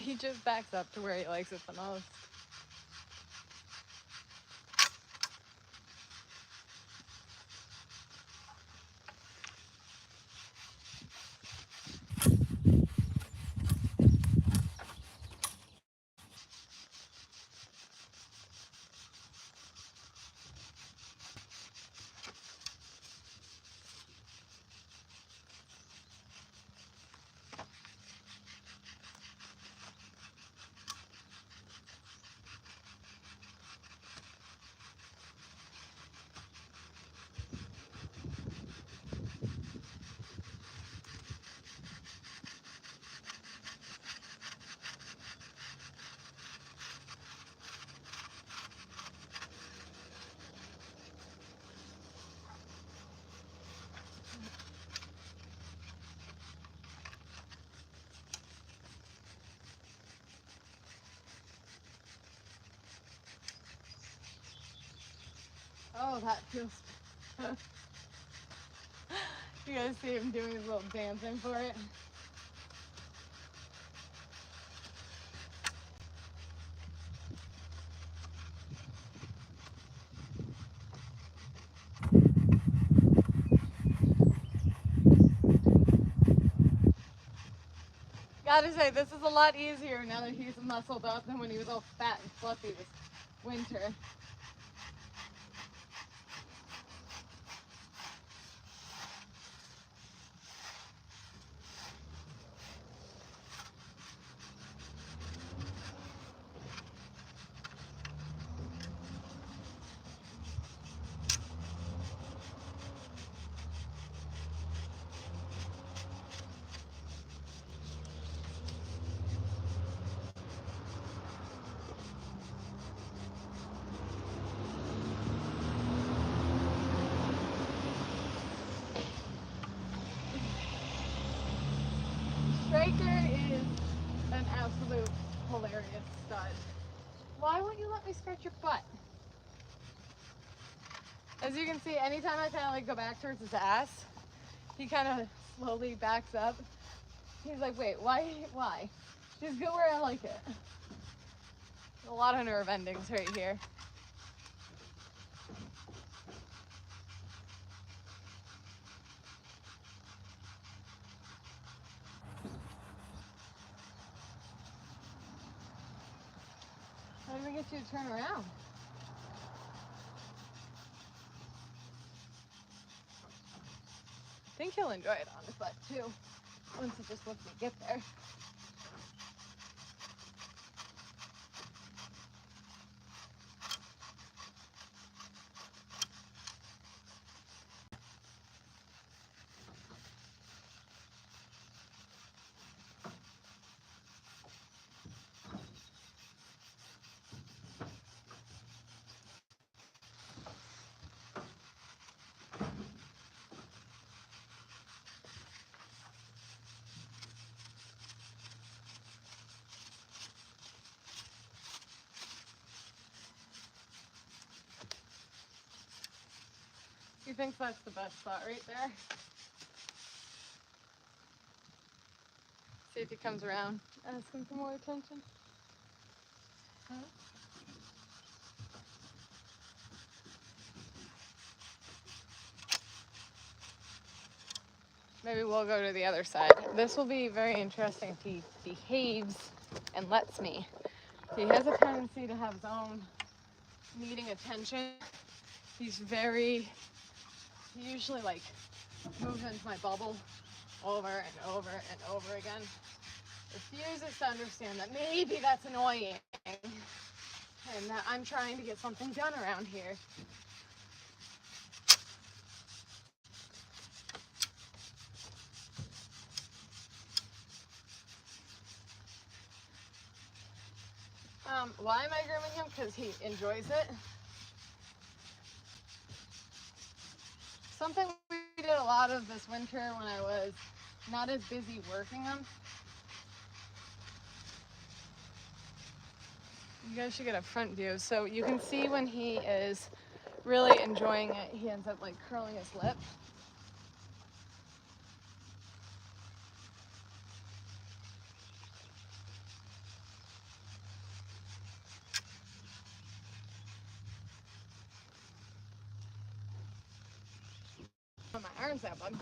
He just backs up to where he likes it the most. Oh, that feels... You guys see him doing his little dancing for it? Gotta say, this is a lot easier now that he's muscled up than when he was all fat and fluffy this winter. Striker is an absolute hilarious stud. Why won't you let me scratch your butt? As you can see, anytime I kind of like go back towards his ass, he kind of slowly backs up. He's like, wait, why? Just go where I like it. A lot of nerve endings right here. How do we get you to turn around? I think he'll enjoy it on his butt too, once he just lets me get there. He thinks that's the best spot right there. See if he comes around. Ask him for more attention. Huh? Maybe we'll go to the other side. This will be very interesting if he behaves and lets me. He has a tendency to have his own needing attention. He usually like moves into my bubble over and over and over again. Refuses to understand that maybe that's annoying and that I'm trying to get something done around here. Why am I grooming him? Because he enjoys it. Something we did a lot of this winter when I was not as busy working him. You guys should get a front view so you can see when he is really enjoying it, he ends up like curling his lip. parents that, bud.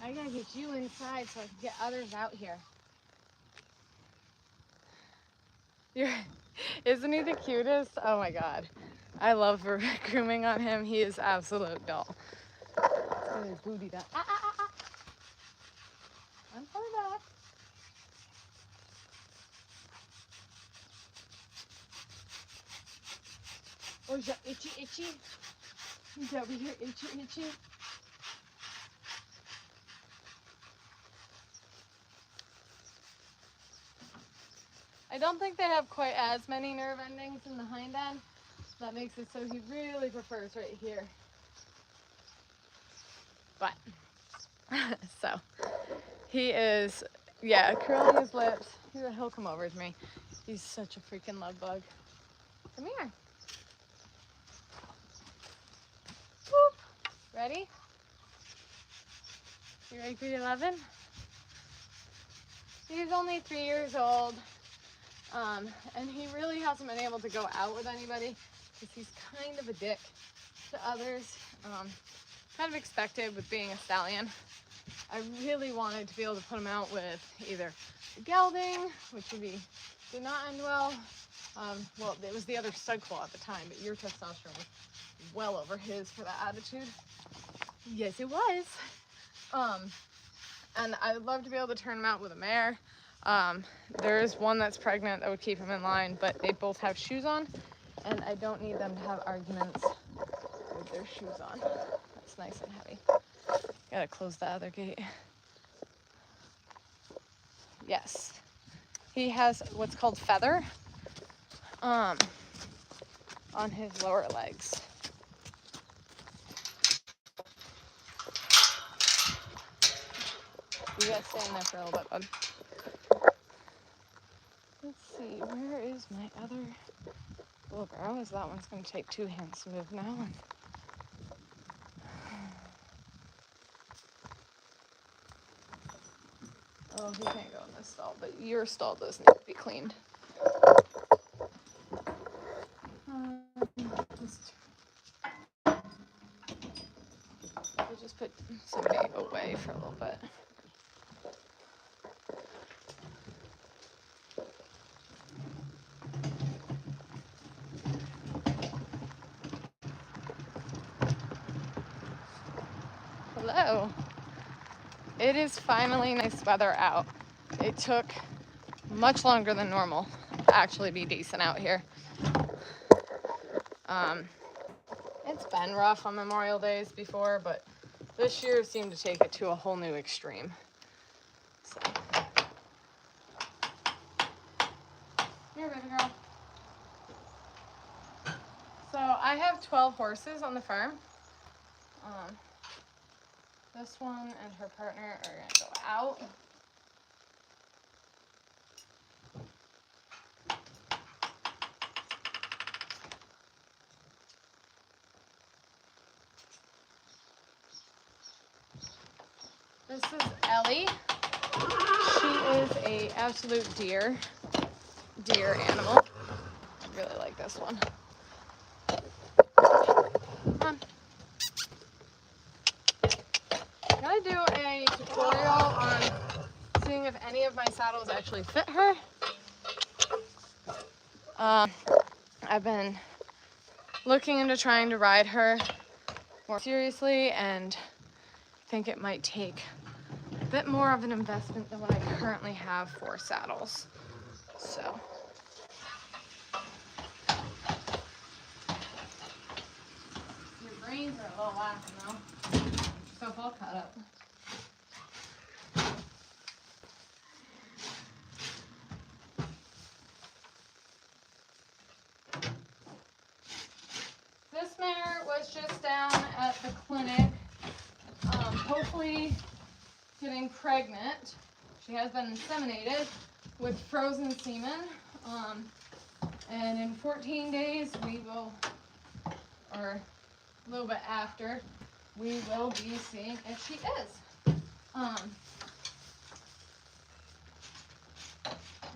I gotta get you inside so I can get others out here. Isn't he the cutest? Oh my god. I love grooming on him. He is absolute doll. Let's get his booty done. I'm coming back. Oh, is that itchy? He's over here itchy. I don't think they have quite as many nerve endings in the hind end. That makes it so he really prefers right here. But, so, he is, curling his lips. He'll come over to me. He's such a freaking love bug. Come here. Whoop. Ready? You ready for your 11? He's only 3 years old. And he really hasn't been able to go out with anybody because he's kind of a dick to others. Kind of expected with being a stallion. I really wanted to be able to put him out with either gelding, which did not end well. Well, it was the other stud colt at the time, but your testosterone was well over his for that attitude. Yes, it was. And I would love to be able to turn him out with a mare. There is one that's pregnant that would keep him in line, but they both have shoes on, and I don't need them to have arguments with their shoes on. That's nice and heavy. Gotta close the other gate. Yes. He has what's called feather on his lower legs. You gotta stay in there for a little bit, bud. Let's see, where is my other little girl? That one's going to take 2 hands to move now. Oh, he can't go in this stall, but your stall does need to be cleaned. We'll just put somebody away for a little bit. Hello. It is finally nice weather out. It took much longer than normal to actually be decent out here. It's been rough on Memorial Days before, but this year seemed to take it to a whole new extreme. So. Here, baby girl. So I have 12 horses on the farm. This one and her partner are going to go out. This is Ellie. She is an absolute deer animal. I really like this one. Come on. I'm gonna do a tutorial on seeing if any of my saddles actually fit her. I've been looking into trying to ride her more seriously, and think it might take a bit more of an investment than what I currently have for saddles. So. Your brains are a little lacking though. Yourself all cut up. This mare was just down at the clinic, hopefully getting pregnant. She has been inseminated with frozen semen, and in 14 days we will, or a little bit after, we will be seeing if she is. A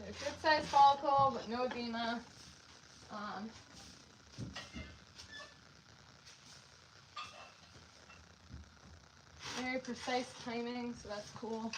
good sized follicle but no edema. Very precise timing, so that's cool.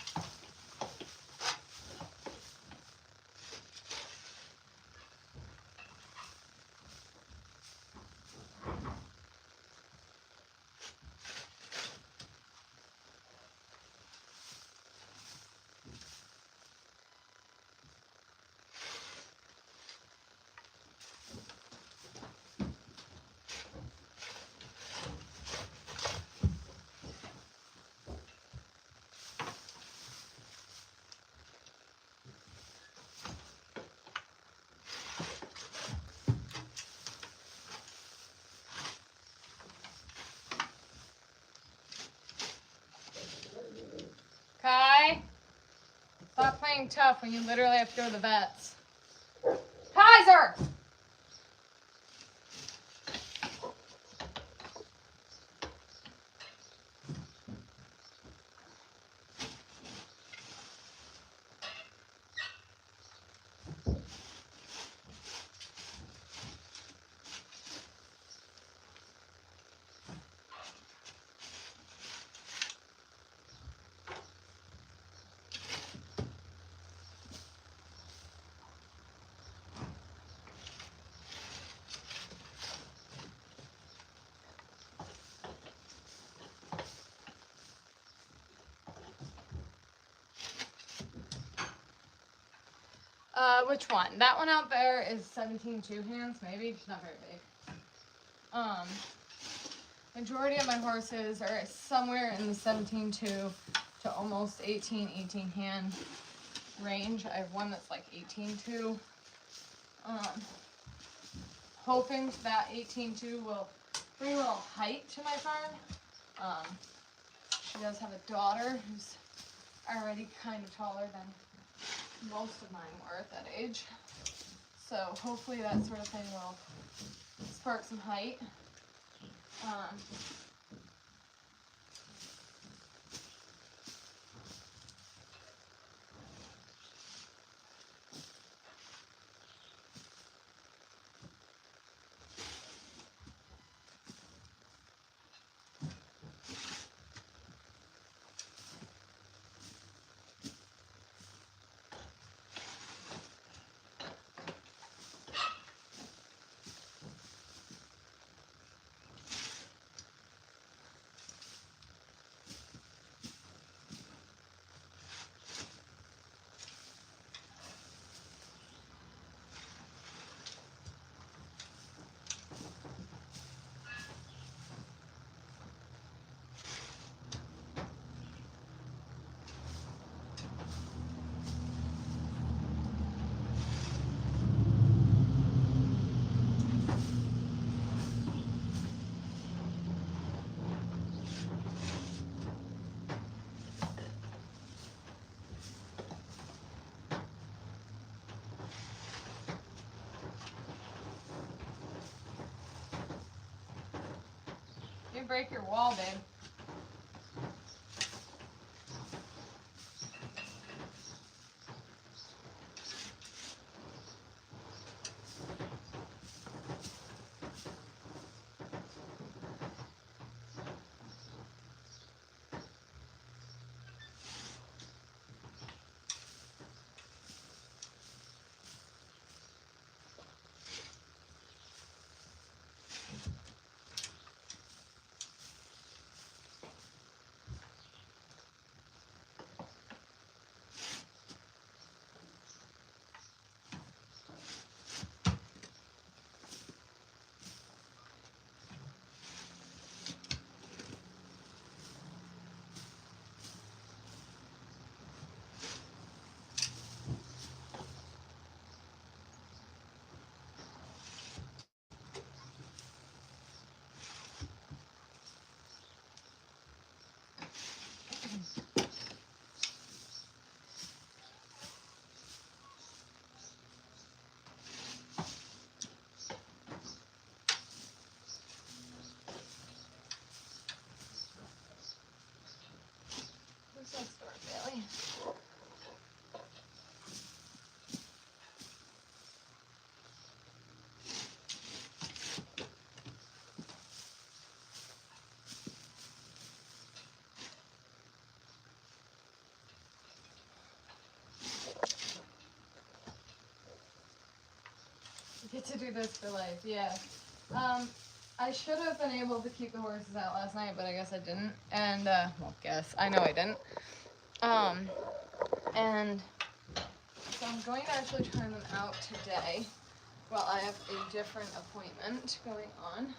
Kai, stop playing tough when you literally have to go to the vets. Kaiser! Which one? That one out there is 17 two hands, maybe. She's not very big. Majority of my horses are somewhere in the 17 two to almost 18 hand range. I have one that's like 18 two. Hoping that 18 two will bring a little height to my farm. She does have a daughter who's already kind of taller than most of mine were at that age. So hopefully that sort of thing will spark some height. You break your wall, babe. Get to do this for life, yeah. I should have been able to keep the horses out last night, but I guess I didn't. And, well, I know I didn't. And so I'm going to actually turn them out today. Well, I have a different appointment going on.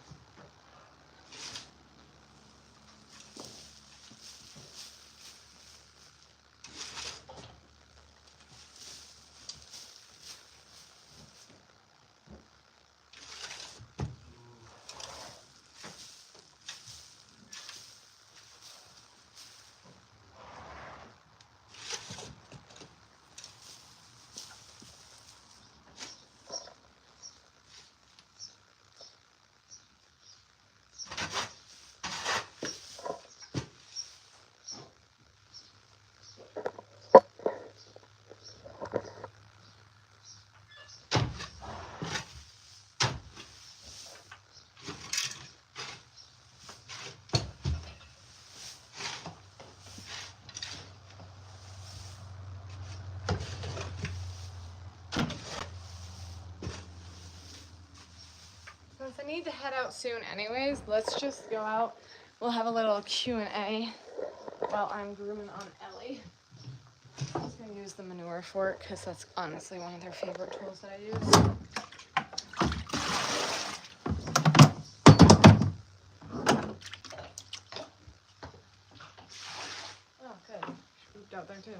Since I need to head out soon anyways, let's just go out. We'll have a little Q&A while I'm grooming on Ellie. I'm just going to use the manure fork because that's honestly one of their favorite tools that I use. Oh, good. Scooped out there too.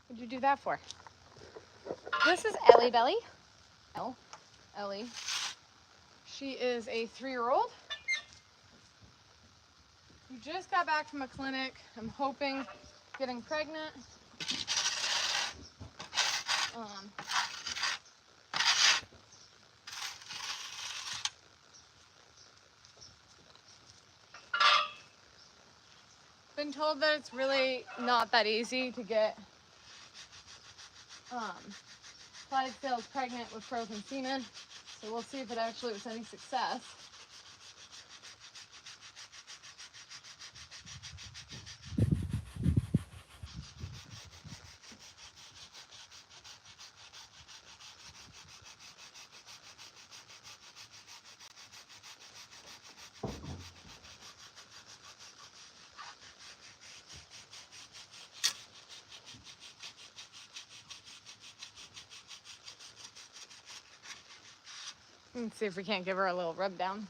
What'd you do that for? This is Ellie Belly. Ellie. She is a 3-year-old who just got back from a clinic. I'm hoping getting pregnant. Been told that it's really not that easy to get Clydesdale pregnant with frozen semen, so we'll see if it actually was any success. Let's see if we can't give her a little rub down.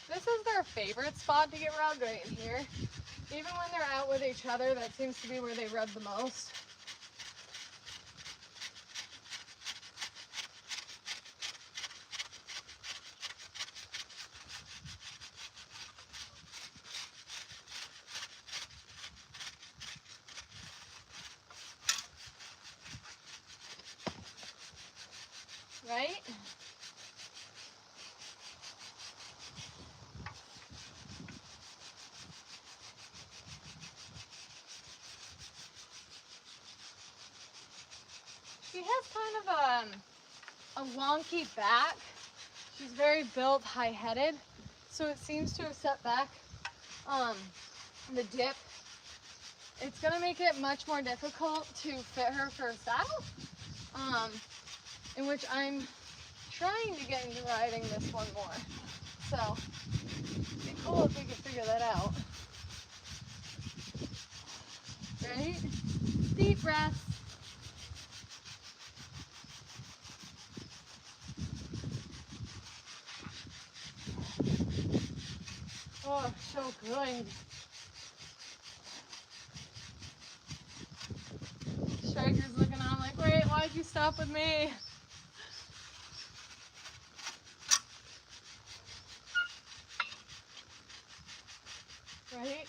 This is their favorite spot to get rubbed, right in here. Even when they're out with each other, that seems to be where they rub the most. Right? She has kind of a wonky back. She's very built, high-headed, so it seems to have set back the dip. It's gonna make it much more difficult to fit her for a saddle, in which I'm trying to get into riding this one more. So it'd be cool if we could figure that out. Right? Deep breaths. Oh, so good. Striker's looking on like, wait, why'd you stop with me? Right?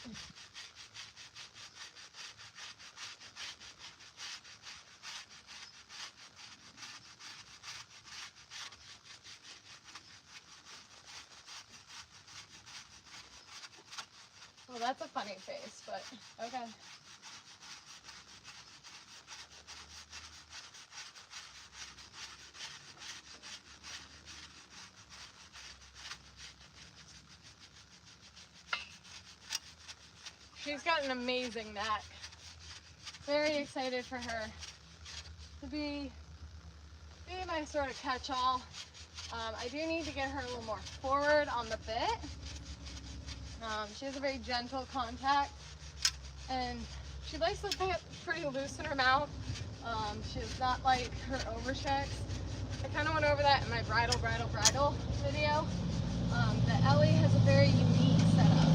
Well, that's a funny face, but okay. She's got an amazing neck. Very excited for her to be my sort of catch-all. I do need to get her a little more forward on the bit. She has a very gentle contact, and she likes to get pretty loose in her mouth. She does not like her overchecks. I kind of went over that in my bridle video. That Ellie has a very unique setup.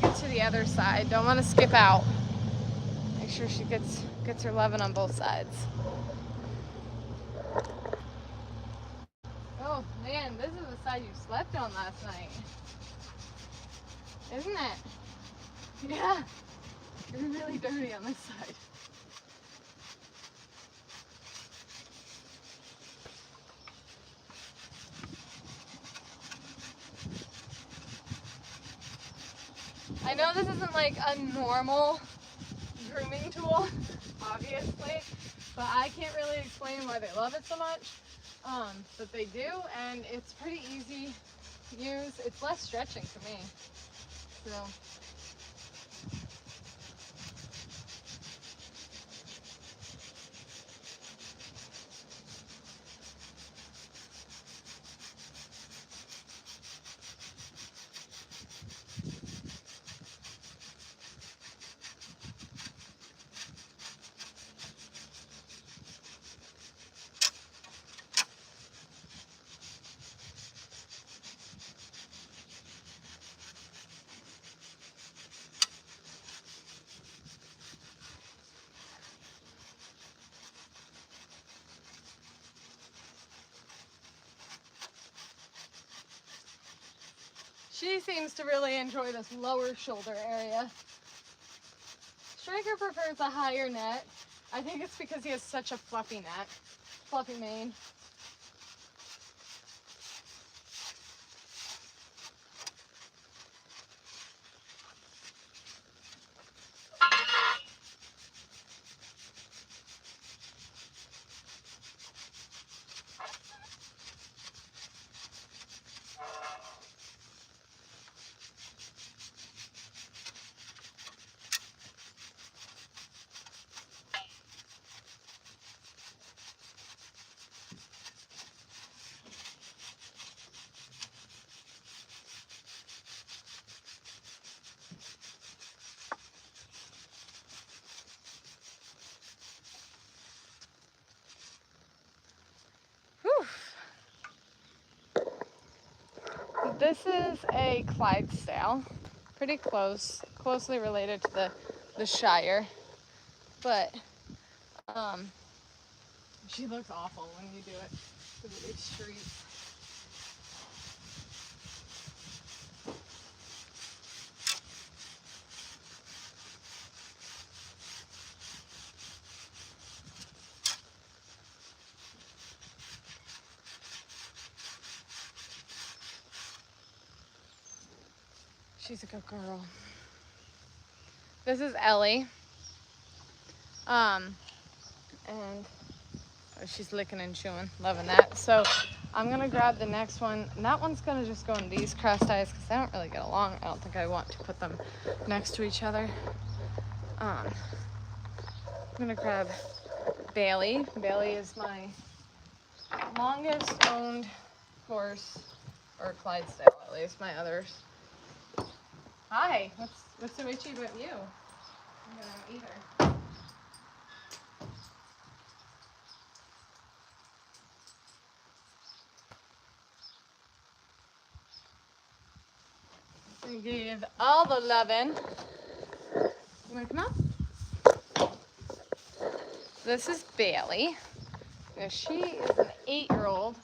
Let's get to the other side. Don't want to skip out. Make sure she gets her loving on both sides. Oh man, this is the side you slept on last night. Isn't it? Yeah. You're really dirty on this side. I know this isn't like a normal grooming tool, obviously, but I can't really explain why they love it so much. But they do, and it's pretty easy to use. It's less stretching for me. So. She seems to really enjoy this lower shoulder area. Striker prefers a higher neck. I think it's because he has such a fluffy neck, fluffy mane. This is a Clydesdale, pretty closely related to the Shire, but she looks awful when you do it through these streets. She's a good girl. This is Ellie. And she's licking and chewing, loving that. So I'm gonna grab the next one. And that one's gonna just go in these crossed eyes because they don't really get along. I don't think I want to put them next to each other. I'm gonna grab Bailey. Bailey is my longest owned horse, or Clydesdale at least, my others. Hi, what's so itchy about you? I don't know either. I give all the lovin'. You wanna come up? This is Bailey. Now she is an 8-year-old.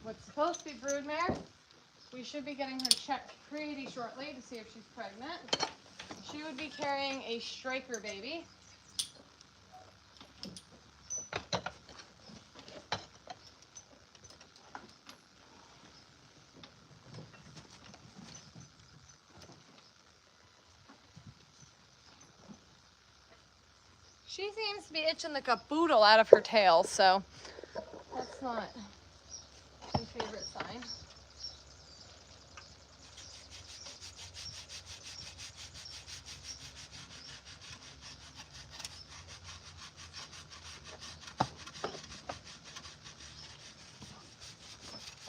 What's supposed to be broodmare. We should be getting her checked pretty shortly to see if she's pregnant. She would be carrying a striker baby. She seems to be itching the caboodle out of her tail, so that's not my favorite sign.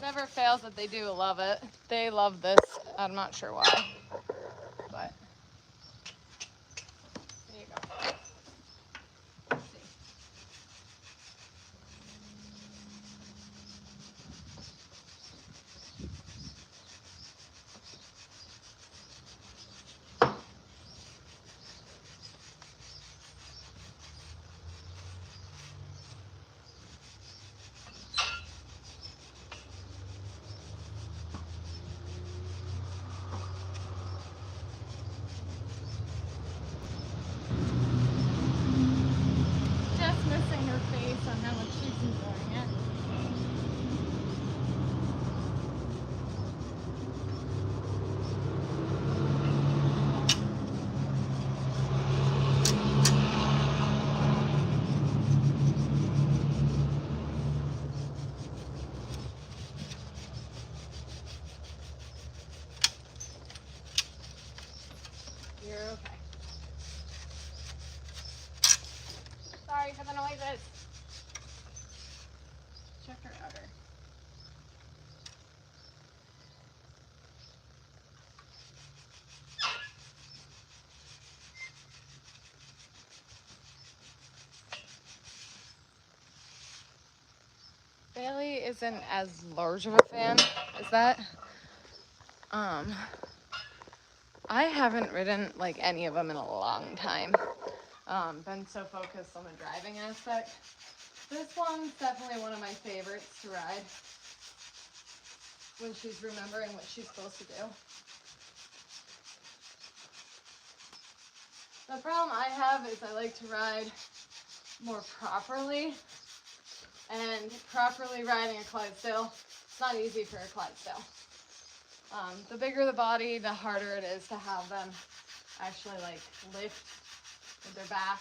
Never fails that they do love it. They love this. I'm not sure why, but there you go. Let's see. Just missing her face on how much she's enjoying it. You're okay. Sorry for the noises. Check her outer. Bailey isn't as large of a fan as that. I haven't ridden like any of them in a long time. Been so focused on the driving aspect. This one's definitely one of my favorites to ride when she's remembering what she's supposed to do. The problem I have is I like to ride more properly, and properly riding a Clydesdale, it's not easy for a Clydesdale. The bigger the body, the harder it is to have them actually like lift with their back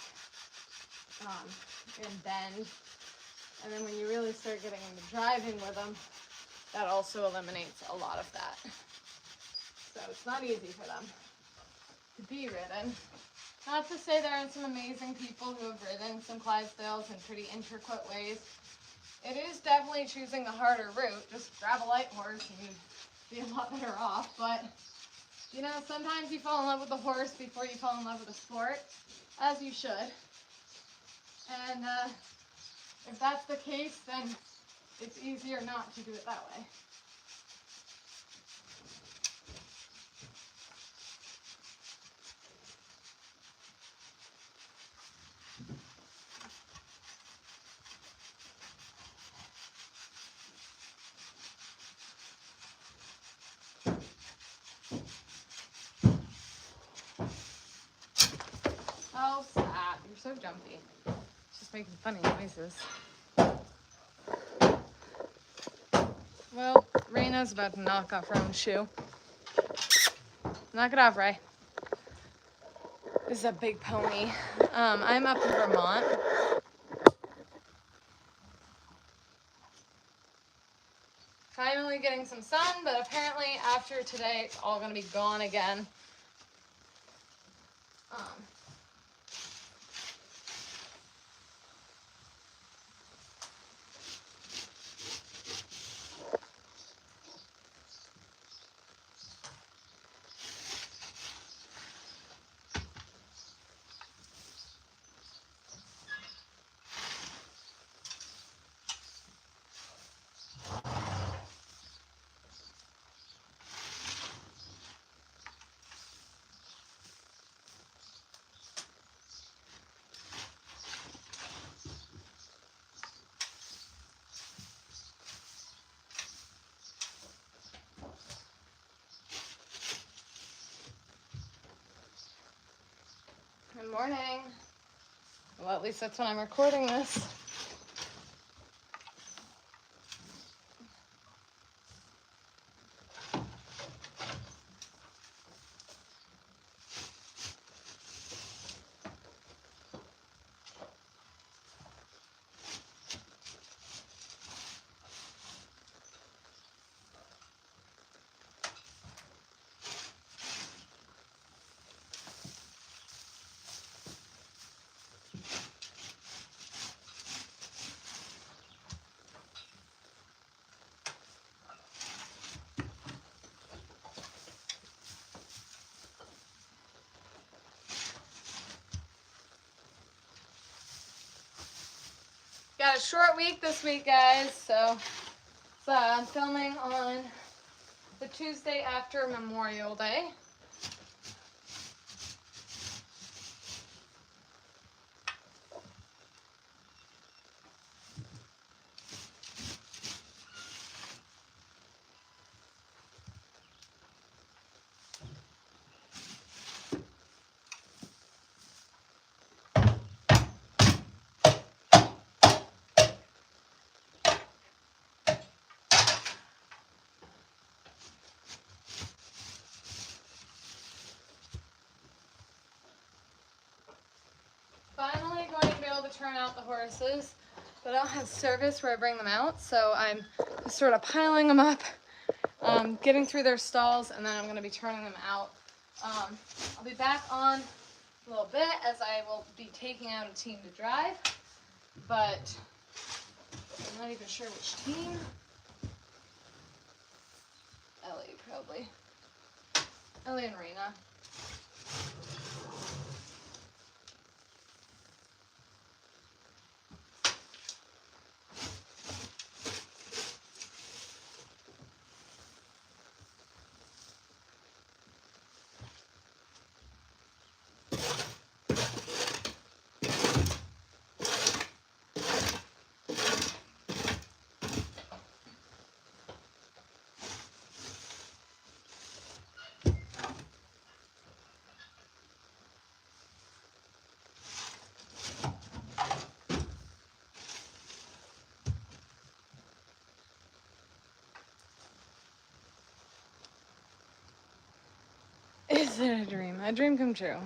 and bend. And then when you really start getting into driving with them, that also eliminates a lot of that. So it's not easy for them to be ridden. Not to say there aren't some amazing people who have ridden some Clydesdales in pretty intricate ways. It is definitely choosing the harder route. Just grab a light horse and you'd be a lot better off. But, you know, sometimes you fall in love with the horse before you fall in love with the sport, as you should. And if that's the case, then it's easier not to do it that way. Oh, stop. You're so jumpy. It's just making funny noises. Well, Raina's about to knock off her own shoe. Knock it off, Ray. This is a big pony. I'm up in Vermont. Finally getting some sun, but apparently after today, it's all going to be gone again. morning. Well, at least that's when I'm recording this. Got a short week this week, guys, so I'm filming on the Tuesday after Memorial Day. Finally going to be able to turn out the horses, but I don't have service where I bring them out, so I'm just sort of piling them up, getting through their stalls, and then I'm going to be turning them out. I'll be back on a little bit as I will be taking out a team to drive, but I'm not even sure which team. Ellie, probably. Ellie and Rena. Is it a dream? A dream come true.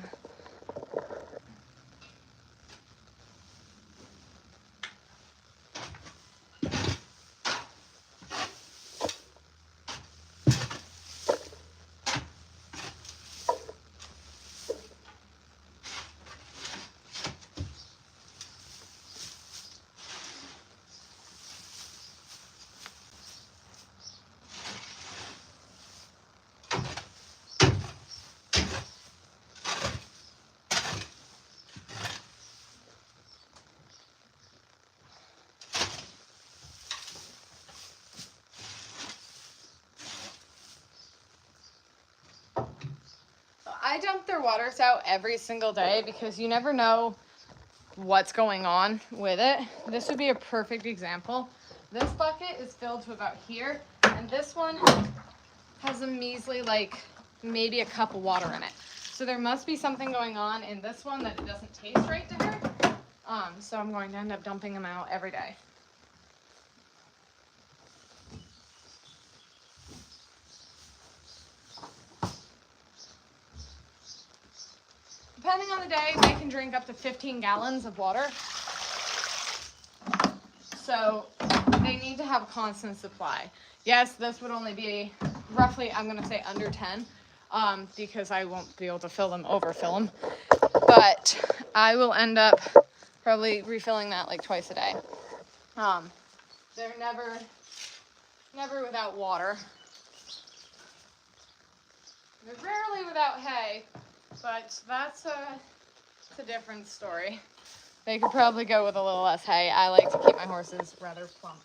I dump their waters out every single day because you never know what's going on with it. This would be a perfect example. This bucket is filled to about here, and this one has a measly, like, maybe a cup of water in it. So there must be something going on in this one that it doesn't taste right to her. So I'm going to end up dumping them out every day. Depending on the day, they can drink up to 15 gallons of water. So they need to have a constant supply. Yes, this would only be roughly, I'm going to say under 10, because I won't be able to overfill them. But I will end up probably refilling that like twice a day. They're never without water. They're rarely without hay, but that's a different story. They could probably go with a little less hay. I like to keep my horses rather plump.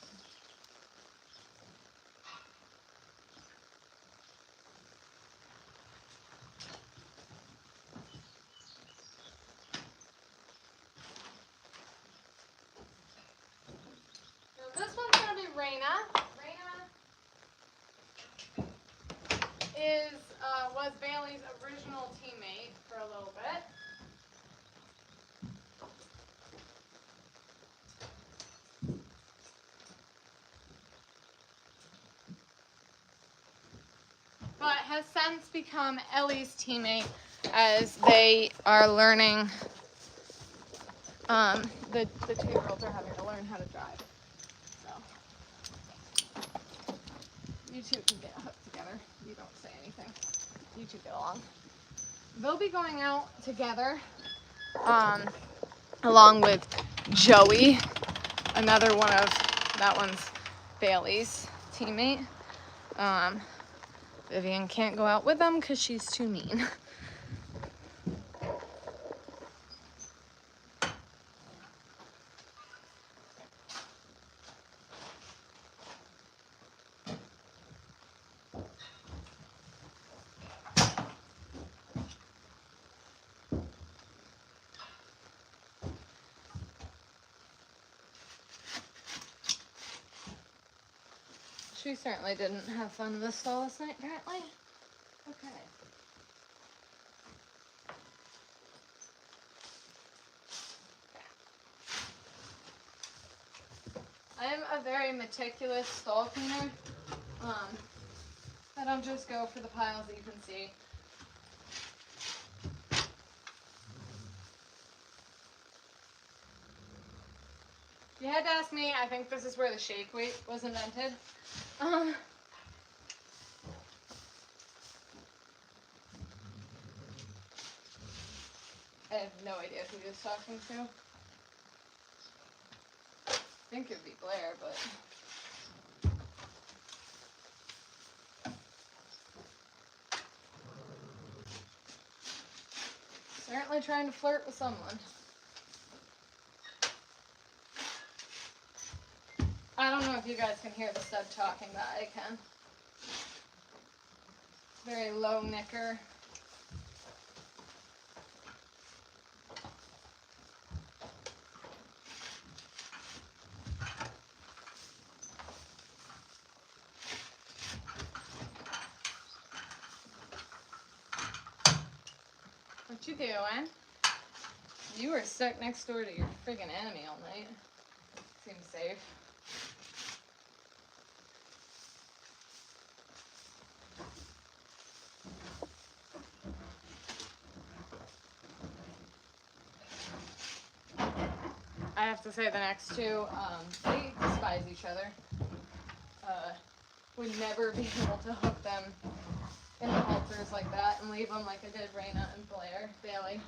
So this one's going to be Rena. Rena was Bailey's original teammate for a little bit. has since become Ellie's teammate as they are learning. The 2-year-olds are having to learn how to drive. So you two can get hooked together. You don't say anything. You two get along. They'll be going out together, along with Joey, another one of that one's Bailey's teammate. Vivian can't go out with them because she's too mean. She certainly didn't have fun in the stall this night, apparently. Okay. I'm a very meticulous stall cleaner. I don't just go for the piles that you can see. If you had to ask me, I think this is where the shake weight was invented. I have no idea who he was talking to. I think it would be Blair, but... Certainly trying to flirt with someone. I don't know if you guys can hear the stud talking, but I can. Very low nicker. What you doing? You were stuck next door to your friggin' enemy all night. Seems safe. I have to say the next two, they despise each other. Would never be able to hook them in the halters like that and leave them like I did Raina and Bailey.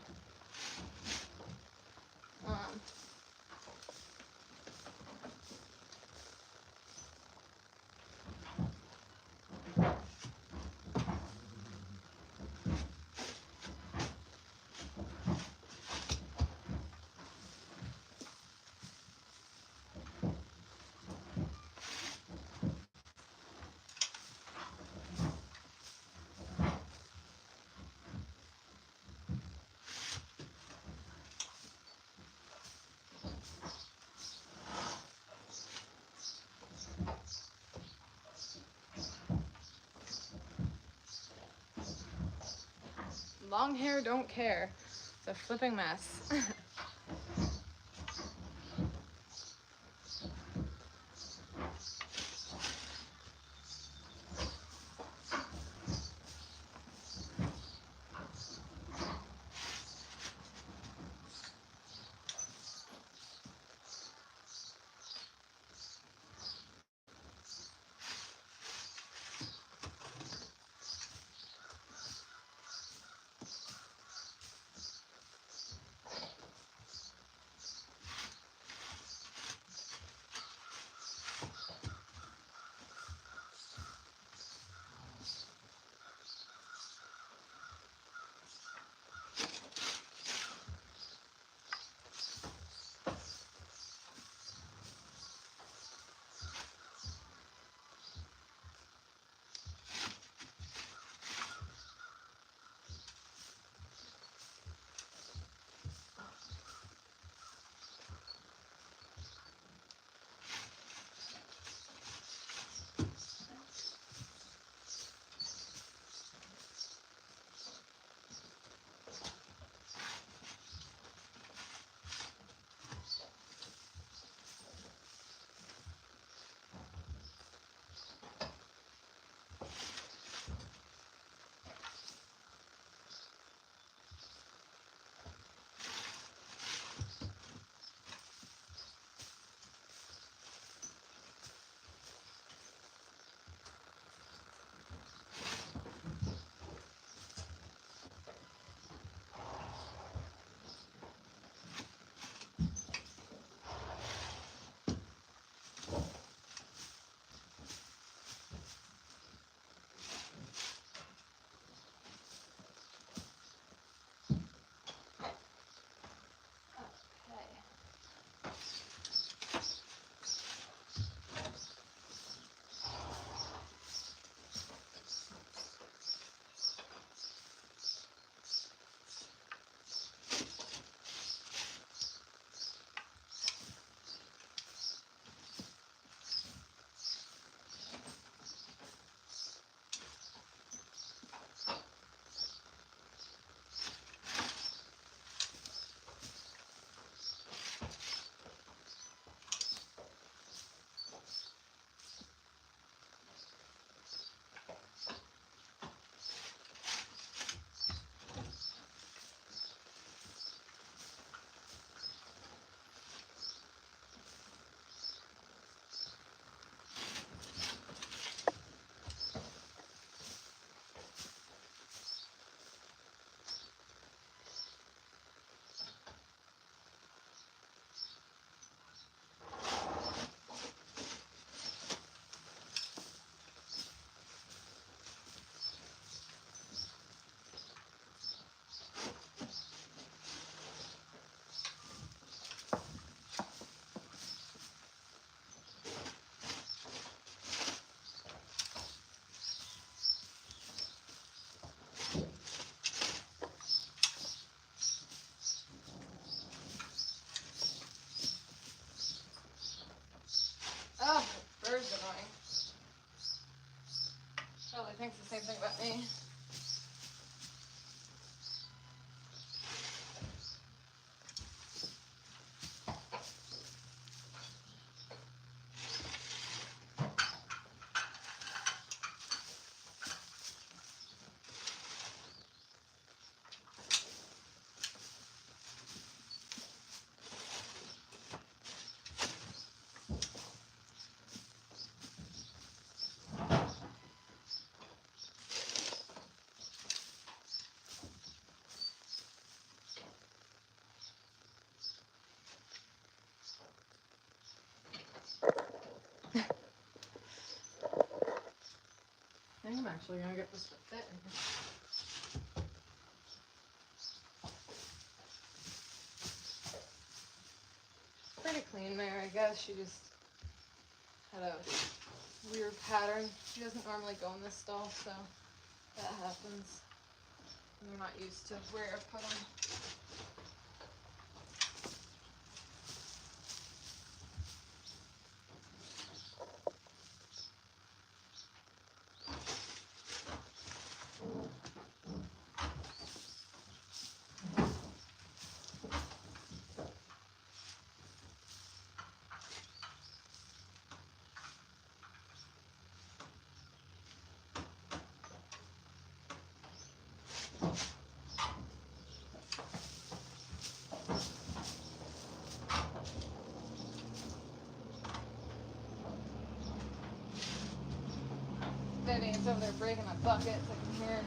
Long hair don't care. It's a flipping mess. I think I'm actually gonna get this to fit in here. Pretty clean there, I guess. She just had a weird pattern. She doesn't normally go in this stall, so that happens. And they're not used to where I put them. Vivian's over there breaking my buckets. I can hear her.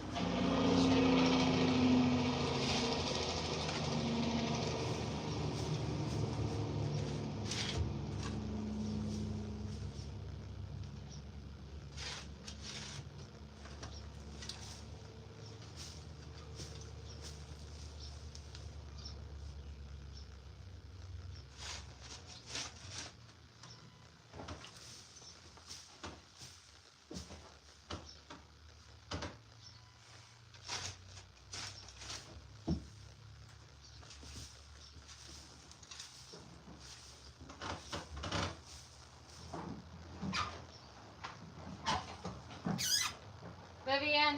Vivian.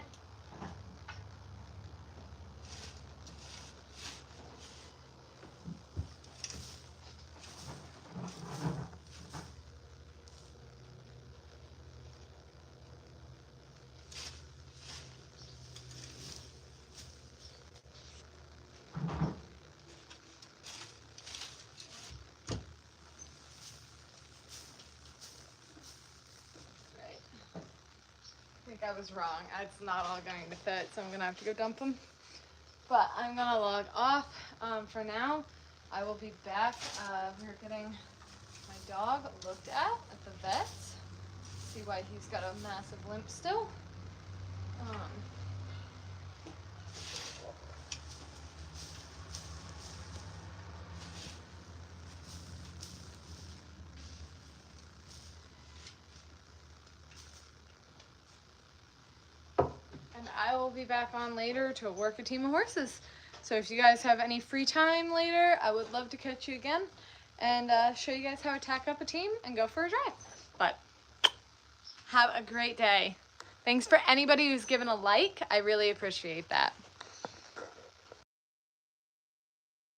I think I was wrong. It's not all going to fit, so I'm going to have to go dump them. But I'm going to log off for now. I will be back. We're getting my dog looked at the vet. See why he's got a massive limp still. And I will be back on later to work a team of horses. So if you guys have any free time later, I would love to catch you again and show you guys how to tack up a team and go for a drive. But have a great day. Thanks for anybody who's given a like. I really appreciate that.